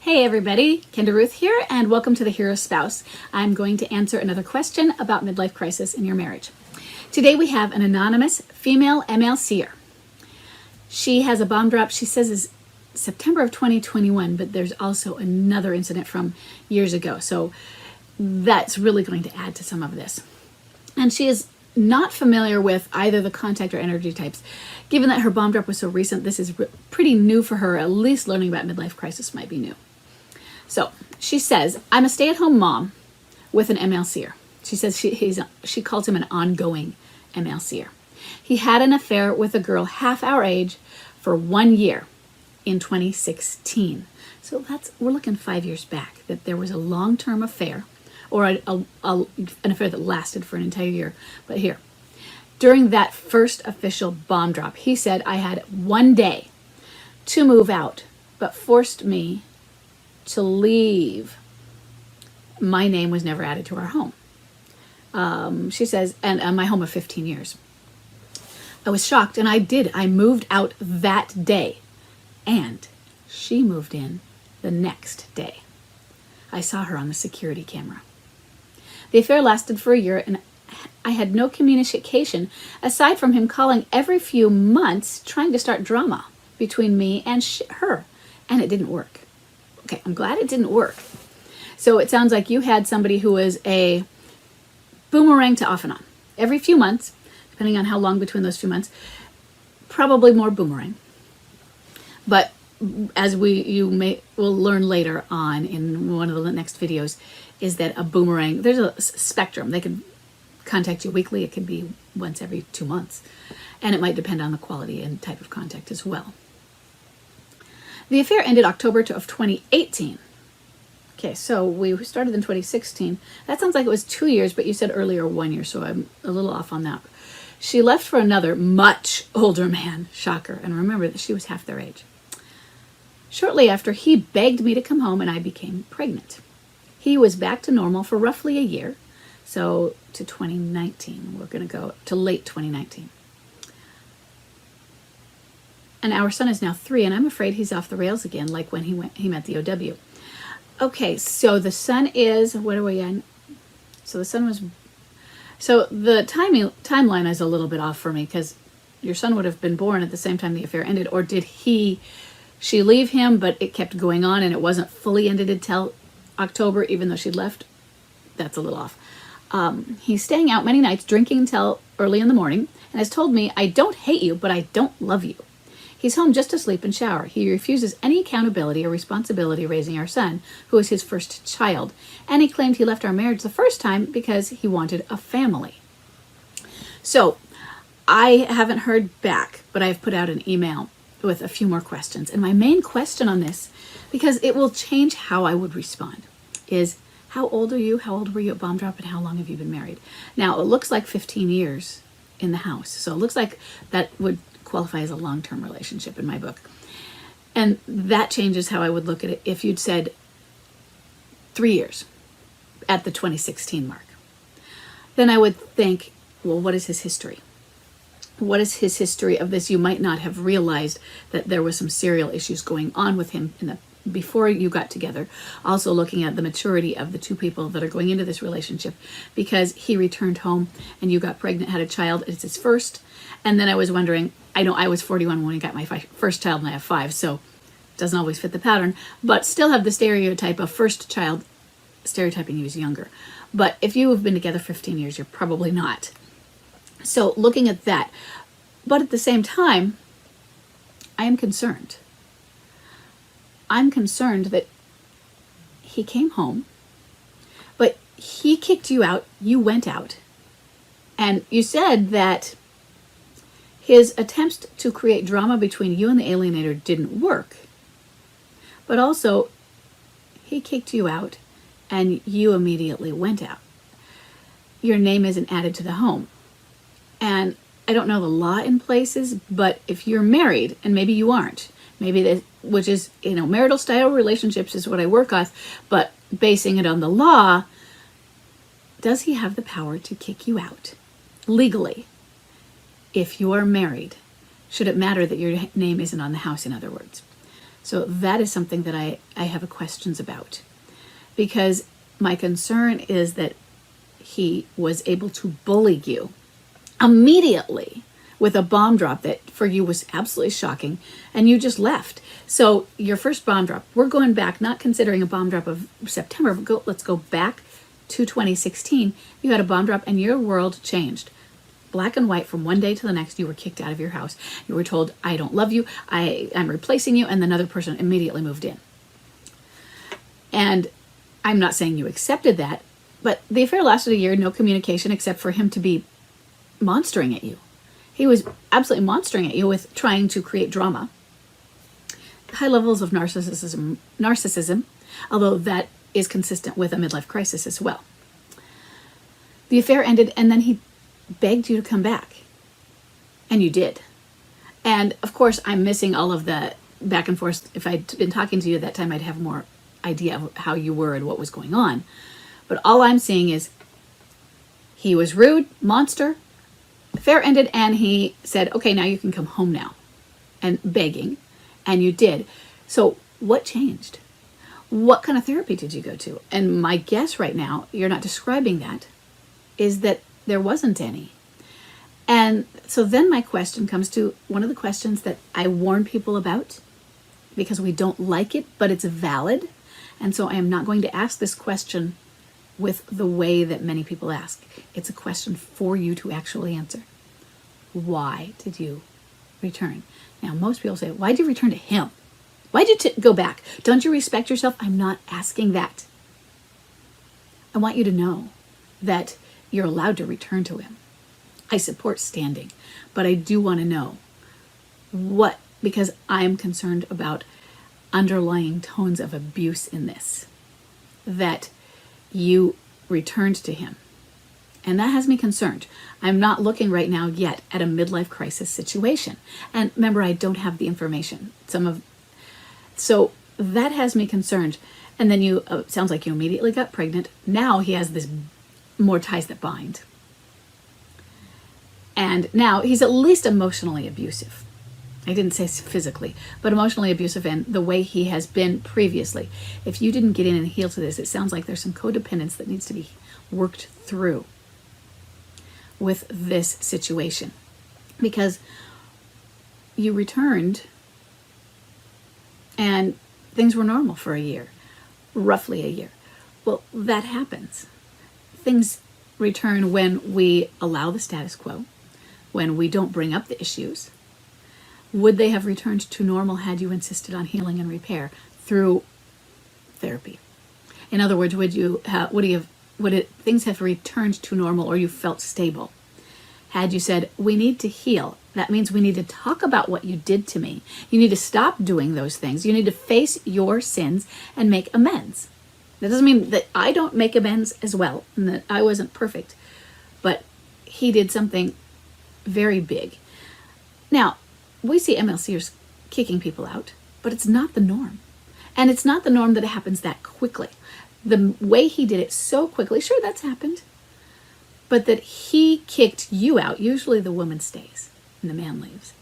Hey everybody, Kendra Ruth here, and welcome to The Hero Spouse. I'm going to answer another question about midlife crisis in your marriage. Today we have an anonymous female MLCer. She has a bomb drop, she says is September of 2021, but there's also another incident from years ago, so that's really going to add to some of this. And she is not familiar with either the contact or energy types. Given that her bomb drop was so recent, this is pretty new for her. At least learning about midlife crisis might be new. So she says, I'm a stay-at-home mom with an MLCer. She says she calls him an ongoing MLCer. He had an affair with a girl half our age for 1 year in 2016. So we're looking 5 years back, that there was a long-term affair, or an affair that lasted for an entire year. But here, during that first official bomb drop, he said, I had 1 day to move out, but forced me to leave. My name was never added to our home. She says, and my home of 15 years. I was shocked, and I moved out that day, and she moved in the next day. I saw her on the security camera. The affair lasted for a year, and I had no communication aside from him calling every few months trying to start drama between me and her, and it didn't work. Okay, I'm glad it didn't work. So it sounds like you had somebody who was a boomerang to off and on. Every few months, depending on how long between those few months, probably more boomerang. But as will learn later on in one of the next videos, is that a boomerang, there's a spectrum. They can contact you weekly. It can be once every 2 months. And it might depend on the quality and type of contact as well. The affair ended October of 2018. Okay, so we started in 2016. That sounds like it was 2 years, but you said earlier 1 year, so I'm a little off on that. She left for another much older man, shocker, and remember that she was half their age. Shortly after, he begged me to come home and I became pregnant. He was back to normal for roughly a year, so to 2019. We're going to go to late 2019. And our son is now 3, and I'm afraid he's off the rails again, like when he met the OW. Okay, so the son is, what are we in? So the son was, so the timeline is a little bit off for me, because your son would have been born at the same time the affair ended, or did she leave him, but it kept going on and it wasn't fully ended until October, even though she'd left? That's a little off. He's staying out many nights, drinking until early in the morning, and has told me, I don't hate you, but I don't love you. He's home just to sleep and shower. He refuses any accountability or responsibility raising our son, who is his first child, and he claimed he left our marriage the first time because he wanted a family. So, I haven't heard back, but I've put out an email with a few more questions. And my main question on this, because it will change how I would respond, is how old are you? How old were you at bomb drop? And how long have you been married? Now, it looks like 15 years in the house. So it looks like that would qualify as a long-term relationship in my book. And that changes how I would look at it if you'd said 3 years at the 2016 mark. Then I would think, well, what is his history? What is his history of this? You might not have realized that there was some serial issues going on with him before you got together. Also looking at the maturity of the two people that are going into this relationship, because he returned home and you got pregnant, had a child, it's his first. And then I was wondering, I know I was 41 when I got my first child and I have 5, so it doesn't always fit the pattern, but still have the stereotype of first child, stereotyping you as younger. But if you have been together 15 years, you're probably not. So looking at that, but at the same time, I am concerned. I'm concerned that he came home, but he kicked you out, you went out, and you said that his attempts to create drama between you and the alienator didn't work, but also he kicked you out and you immediately went out. Your name isn't added to the home. And I don't know the law in places, but if you're married, and maybe you aren't, maybe that, which is, marital style relationships is what I work on, but basing it on the law, does he have the power to kick you out legally if you are married? Should it matter that your name isn't on the house, in other words? So that is something that I have questions about, because my concern is that he was able to bully you immediately with a bomb drop that for you was absolutely shocking, and you just left. So your first bomb drop, we're going back, not considering a bomb drop of September, let's go back to 2016. You had a bomb drop and your world changed. Black and white, from one day to the next, you were kicked out of your house. You were told, I don't love you, I'm replacing you, and another person immediately moved in. And I'm not saying you accepted that, but the affair lasted a year, no communication except for him to be monstering at you. He was absolutely monstering at you with trying to create drama. High levels of narcissism, although that is consistent with a midlife crisis as well. The affair ended, and then he begged you to come back. And you did. And of course, I'm missing all of the back and forth. If I'd been talking to you at that time, I'd have more idea of how you were and what was going on. But all I'm seeing is he was rude, monster. The affair ended, and he said, okay, now you can come home now. And begging. And you did. So what changed? What kind of therapy did you go to? And my guess right now, you're not describing that, is that there wasn't any. And so then my question comes to one of the questions that I warn people about, because we don't like it, but it's valid. And so I am not going to ask this question with the way that many people ask. It's a question for you to actually answer. Why did you return? Now, most people say, why did you return to him? Why did you go back? Don't you respect yourself? I'm not asking that. I want you to know that you're allowed to return to him. I support standing, but I do want to know what, because I'm concerned about underlying tones of abuse in this, that you returned to him. And that has me concerned. I'm not looking right now yet at a midlife crisis situation. And remember, I don't have the information. So that has me concerned. And then you, sounds like you immediately got pregnant. Now he has this more ties that bind. And now he's at least emotionally abusive. I didn't say physically, but emotionally abusive in the way he has been previously. If you didn't get in and heal to this, it sounds like there's some codependence that needs to be worked through with this situation. Because you returned and things were normal for a year, roughly a year. Well, that happens. Things return when we allow the status quo, when we don't bring up the issues. Would they have returned to normal had you insisted on healing and repair through therapy? In other words, would things have returned to normal, or you felt stable? Had you said, we need to heal, that means we need to talk about what you did to me. You need to stop doing those things. You need to face your sins and make amends. That doesn't mean that I don't make amends as well, and that I wasn't perfect, but he did something very big. Now, we see MLCers kicking people out, but it's not the norm. And it's not the norm that it happens that quickly. The way he did it so quickly, sure, that's happened, but that he kicked you out, usually the woman stays and the man leaves,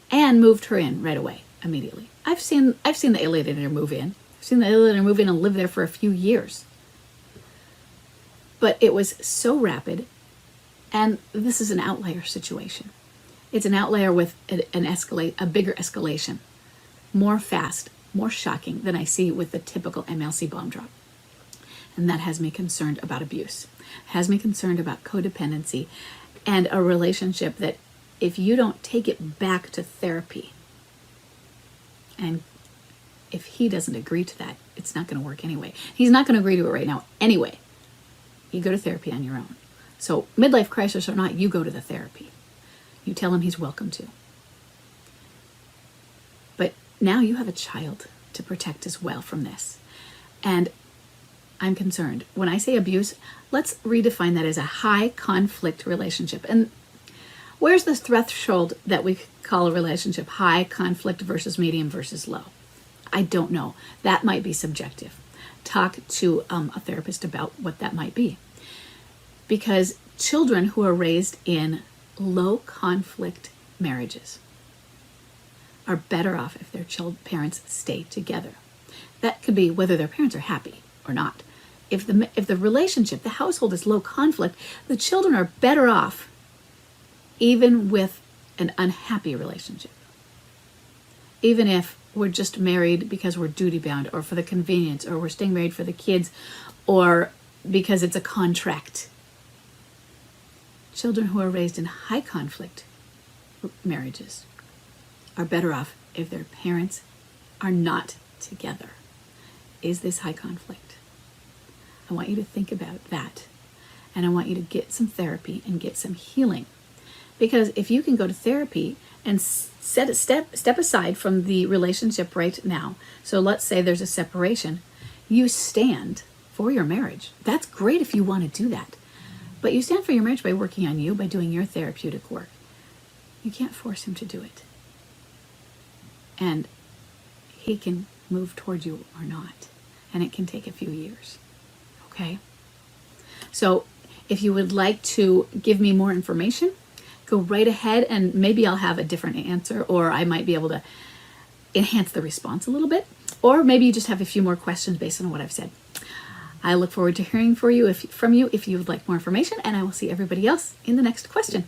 and moved her in right away, immediately. I've seen the alienator move in. I've seen the alienator move in and live there for a few years. But it was so rapid, and this is an outlier situation. It's an outlier with a bigger escalation, more fast, more shocking than I see with the typical MLC bomb drop. And that has me concerned about abuse, has me concerned about codependency, and a relationship that if you don't take it back to therapy, and if he doesn't agree to that, it's not going to work anyway. He's not going to agree to it right now anyway. You go to therapy on your own. So midlife crisis or not, you go to the therapy. You tell him he's welcome to. But now you have a child to protect as well from this. And I'm concerned. When I say abuse, let's redefine that as a high conflict relationship. And where's this threshold that we call a relationship high conflict versus medium versus low? I don't know. That might be subjective. Talk to a therapist about what that might be. Because children who are raised in low conflict marriages are better off if their parents stay together. That could be whether their parents are happy or not. If the relationship, the household is low conflict, the children are better off even with an unhappy relationship. Even if we're just married because we're duty bound or for the convenience, or we're staying married for the kids, or because it's a contract. Children who are raised in high conflict marriages are better off if their parents are not together. Is this high conflict? I want you to think about that. And I want you to get some therapy and get some healing. Because if you can go to therapy and step aside from the relationship right now. So let's say there's a separation. You stand for your marriage. That's great if you want to do that. But you stand for your marriage by working on you, by doing your therapeutic work. You can't force him to do it. And he can move towards you or not. And it can take a few years. Okay? So if you would like to give me more information, go right ahead, and maybe I'll have a different answer, or I might be able to enhance the response a little bit, or maybe you just have a few more questions based on what I've said. I look forward to hearing from you if you would like more information, and I will see everybody else in the next question.